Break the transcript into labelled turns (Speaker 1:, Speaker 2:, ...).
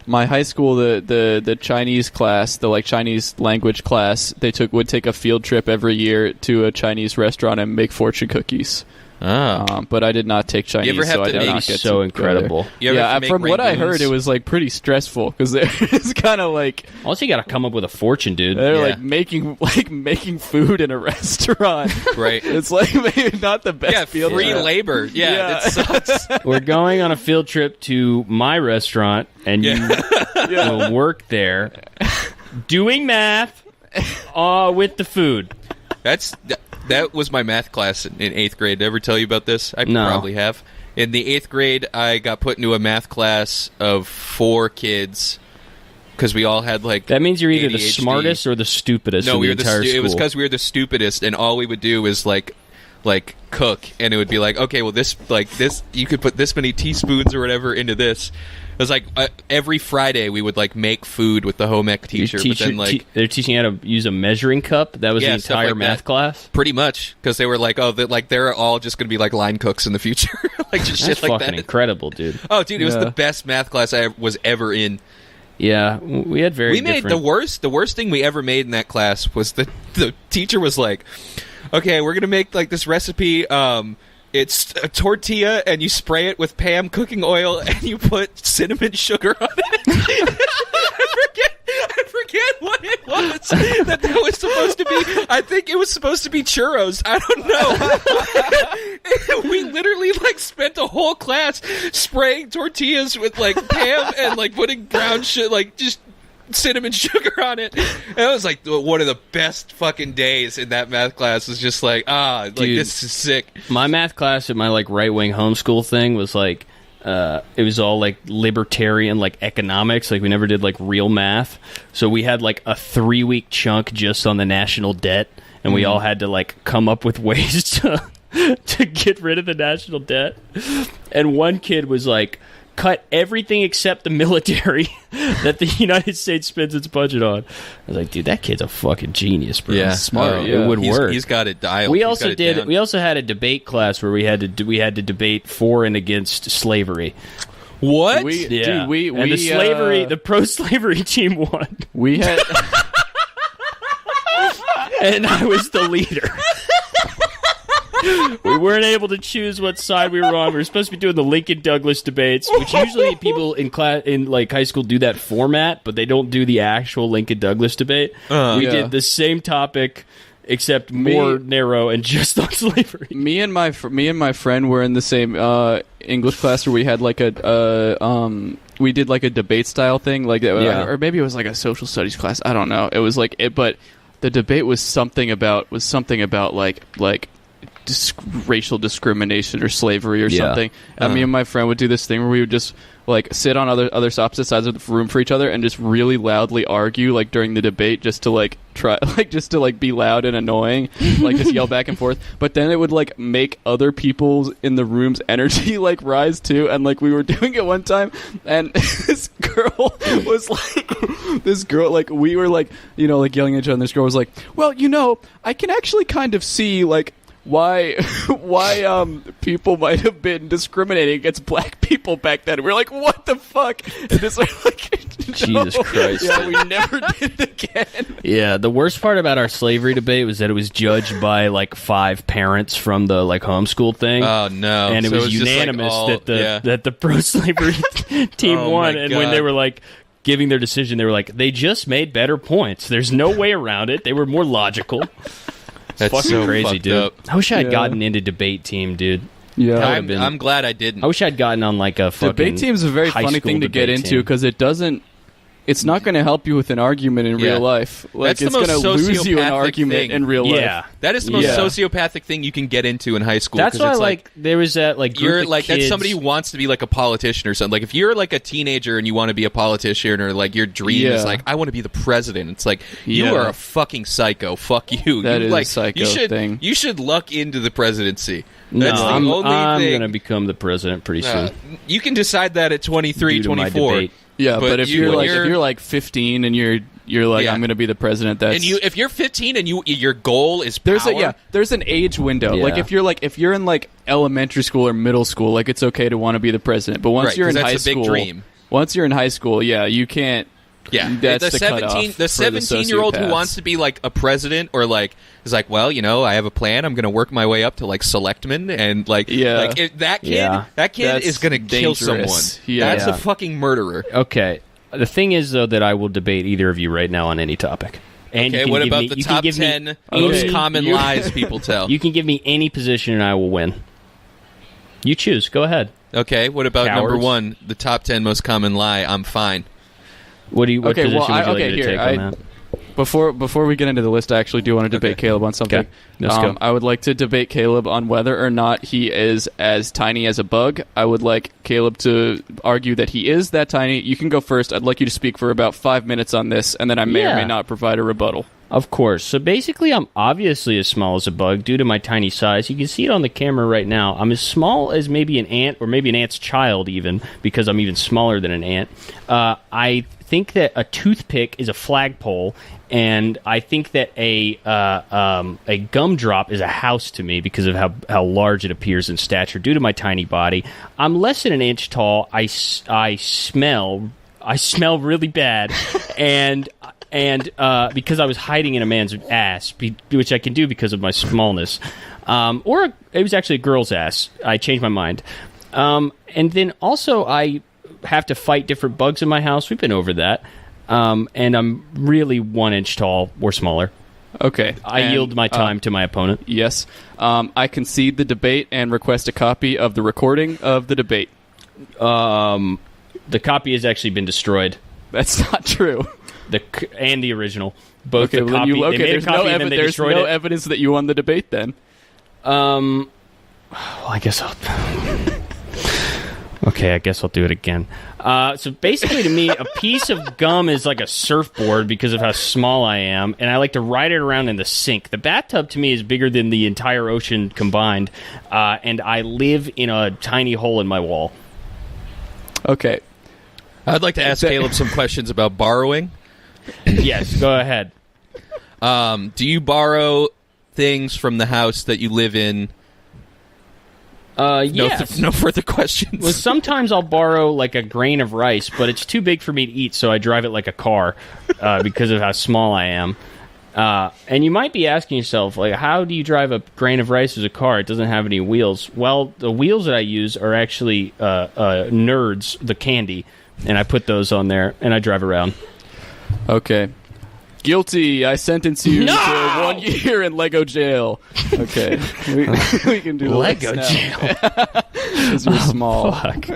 Speaker 1: my high school, the Chinese class, the like Chinese language class, would take a field trip every year to a Chinese restaurant and make fortune cookies. But I did not take Chinese,
Speaker 2: you ever have
Speaker 1: so I
Speaker 2: to
Speaker 1: did
Speaker 2: make
Speaker 1: not get
Speaker 3: so
Speaker 1: to
Speaker 3: incredible.
Speaker 1: Go there. Yeah, from what I heard, it was like pretty stressful because it's kind of like
Speaker 3: also you got to come up with a fortune, dude.
Speaker 1: They're like making food in a restaurant.
Speaker 2: Right.
Speaker 1: It's like maybe not the best field
Speaker 2: free
Speaker 1: trip.
Speaker 2: labor. Yeah, that sucks.
Speaker 3: We're going on a field trip to my restaurant, and you will work there doing math with the food.
Speaker 2: That was my math class in 8th grade. Did I ever tell you about this? I probably have. In the 8th grade, I got put into a math class of 4 kids because we all had like
Speaker 3: that means you're either
Speaker 2: ADHD.
Speaker 3: the smartest or the stupidest.
Speaker 2: No,
Speaker 3: in the entire school.
Speaker 2: It was because we were the stupidest, and all we would do is like cook, and it would be like, okay, well this you could put this many teaspoons or whatever into this. It was like every Friday we would like make food with the home ec teacher, but then like
Speaker 3: they're teaching you how to use a measuring cup. That was the entire math class,
Speaker 2: pretty much, because they were like, they're all just going to be like line cooks in the future, like just
Speaker 3: That's
Speaker 2: shit like
Speaker 3: fucking
Speaker 2: that.
Speaker 3: incredible, dude.
Speaker 2: Oh, dude, it was the best math class I was ever in.
Speaker 3: Yeah, we had
Speaker 2: We made the worst thing we ever made in that class was the teacher was like, okay, we're gonna make like this recipe. It's a tortilla, and you spray it with Pam cooking oil, and you put cinnamon sugar on it. I forget what it was that was supposed to be. I think it was supposed to be churros. I don't know. We literally like spent a whole class spraying tortillas with like Pam and like putting brown shit, like just cinnamon sugar on it. And it was like one of the best fucking days in that math class. Was just like, dude, this is sick.
Speaker 3: My math class at my like right-wing homeschool thing was like it was all like libertarian, like economics. Like we never did like real math, so we had like a 3-week chunk just on the national debt, and we all had to like come up with ways to get rid of the national debt. And one kid was like, cut everything except the military that the United States spends its budget on. I was like, dude, that kid's a fucking genius, bro.
Speaker 2: Yeah,
Speaker 1: smart.
Speaker 3: It would work.
Speaker 2: He's got it dialed.
Speaker 3: We also had a debate class where we had to debate for and against slavery.
Speaker 2: What?
Speaker 3: And the pro-slavery team won.
Speaker 1: We had,
Speaker 3: and I was the leader. We weren't able to choose what side we were on. We were supposed to be doing the Lincoln Douglas debates, which usually people in like high school do that format, but they don't do the actual Lincoln Douglas debate. We did the same topic, except more narrow and just on slavery.
Speaker 1: Me and my friend were in the same English class where we had like we did like a debate style thing, like or maybe it was like a social studies class. I don't know. It was like but the debate was something about like racial discrimination or slavery or something. And me and my friend would do this thing where we would just like sit on other opposite sides of the room for each other and just really loudly argue like during the debate, just to like try like just to like be loud and annoying, like just yell back and forth. But then it would like make other people's in the room's energy like rise too. And like we were doing it one time, and this girl was like we were like, you know, like yelling at each other, and this girl was like, well, you know, I can actually kind of see like why people might have been discriminating against black people back then. We're like, what the fuck? And this like,
Speaker 3: Jesus Christ.
Speaker 1: Yeah, we never did it again.
Speaker 3: Yeah, the worst part about our slavery debate was that it was judged by like 5 parents from the like homeschool thing.
Speaker 2: Oh no!
Speaker 3: And it was unanimous that the pro-slavery team won. And when they were like giving their decision, they were like, they just made better points. There's no way around it. They were more logical.
Speaker 2: That's
Speaker 3: fucking
Speaker 2: so
Speaker 3: crazy, dude.
Speaker 2: up.
Speaker 3: I wish I had gotten into debate team, dude.
Speaker 1: Yeah,
Speaker 2: I'm glad I didn't.
Speaker 3: I wish I'd gotten on like a fucking
Speaker 1: debate team is a very funny thing to get into because it's not going to help you with an argument in real life. Like, it's going to lose you an argument in real life.
Speaker 3: Yeah,
Speaker 2: that is the most sociopathic thing you can get into in high school.
Speaker 3: That's why, like, there was that like group
Speaker 2: you're
Speaker 3: of
Speaker 2: like
Speaker 3: kids.
Speaker 2: that's somebody who wants to be like a politician or something. Like if you're like a teenager and you want to be a politician, or like your dream is like I want to be the president. It's like you are a fucking psycho. Fuck you.
Speaker 1: That
Speaker 2: you
Speaker 1: is
Speaker 2: like,
Speaker 1: a psycho thing.
Speaker 2: You should luck into the presidency.
Speaker 3: No,
Speaker 2: That's the
Speaker 3: I'm
Speaker 2: only
Speaker 3: going to become the president pretty soon.
Speaker 2: You can decide that at 23, 24.
Speaker 1: Yeah, but if you're like 15 and you're like I'm going to be the president, that's
Speaker 2: if you're 15 and your goal is power,
Speaker 1: there's an age window.
Speaker 3: Yeah.
Speaker 1: Like if you're in like elementary school or middle school, like it's okay to want to be the president. But once you're in high school, once you're in high school, you can't.
Speaker 2: Yeah,
Speaker 1: that's
Speaker 2: the 17-year-old who wants to be like a president or like is like, well, I have a plan. I'm going to work my way up to like selectman and like that kid is going to kill someone. Yeah. That's a fucking murderer.
Speaker 3: Okay, the thing is though that I will debate either of you right now on any topic. And
Speaker 2: okay, what about the top 10 most common lies people tell?
Speaker 3: You can give me any position and I will win. You choose. Go ahead.
Speaker 2: Okay, what about number 1, the top 10 most common lie? I'm fine.
Speaker 3: What position would you like me to take on that?
Speaker 1: Before we get into the list, I actually do want to debate Caleb on something.
Speaker 3: Okay. Let's go.
Speaker 1: I would like to debate Caleb on whether or not he is as tiny as a bug. I would like Caleb to argue that he is that tiny. You can go first. I'd like you to speak for about 5 minutes on this, and then I may or may not provide a rebuttal.
Speaker 3: Of course. So basically, I'm obviously as small as a bug due to my tiny size. You can see it on the camera right now. I'm as small as maybe an ant, or maybe an ant's child even, because I'm even smaller than an ant. I think that a toothpick is a flagpole, and I think that a gumdrop is a house to me because of how large it appears in stature due to my tiny body. I'm less than an inch tall. I smell really bad, and because I was hiding in a man's ass, which I can do because of my smallness, or it was actually a girl's ass. I changed my mind, and then also I have to fight different bugs in my house. We've been over that, and I'm really 1 inch tall or smaller.
Speaker 1: Okay,
Speaker 3: I yield my time to my opponent.
Speaker 1: Yes, I concede the debate and request a copy of the recording of the debate.
Speaker 3: The copy has actually been destroyed.
Speaker 1: That's not true.
Speaker 3: And the original, both
Speaker 1: okay,
Speaker 3: the copy.
Speaker 1: There's no evidence that you won the debate. Then,
Speaker 3: well, I guess I'll. Okay, I guess I'll do it again. So basically, to me, a piece of gum is like a surfboard because of how small I am, and I like to ride it around in the sink. The bathtub, to me, is bigger than the entire ocean combined, and I live in a tiny hole in my wall.
Speaker 1: Okay.
Speaker 2: I'd like to ask Caleb some questions about borrowing.
Speaker 3: Yes, go ahead.
Speaker 2: Do you borrow things from the house that you live in?
Speaker 3: Yes.
Speaker 2: No further questions.
Speaker 3: Well, sometimes I'll borrow like a grain of rice, but it's too big for me to eat, so I drive it like a car because of how small I am. And you might be asking yourself, like, how do you drive a grain of rice as a car? It doesn't have any wheels. Well, the wheels that I use are actually Nerds, the candy, and I put those on there, and I drive around.
Speaker 1: Okay. Guilty. I sentence you to 1 year in Lego jail. Okay. We can do
Speaker 3: Lego
Speaker 1: now.
Speaker 3: jail.
Speaker 1: Because you're small.
Speaker 3: Fuck.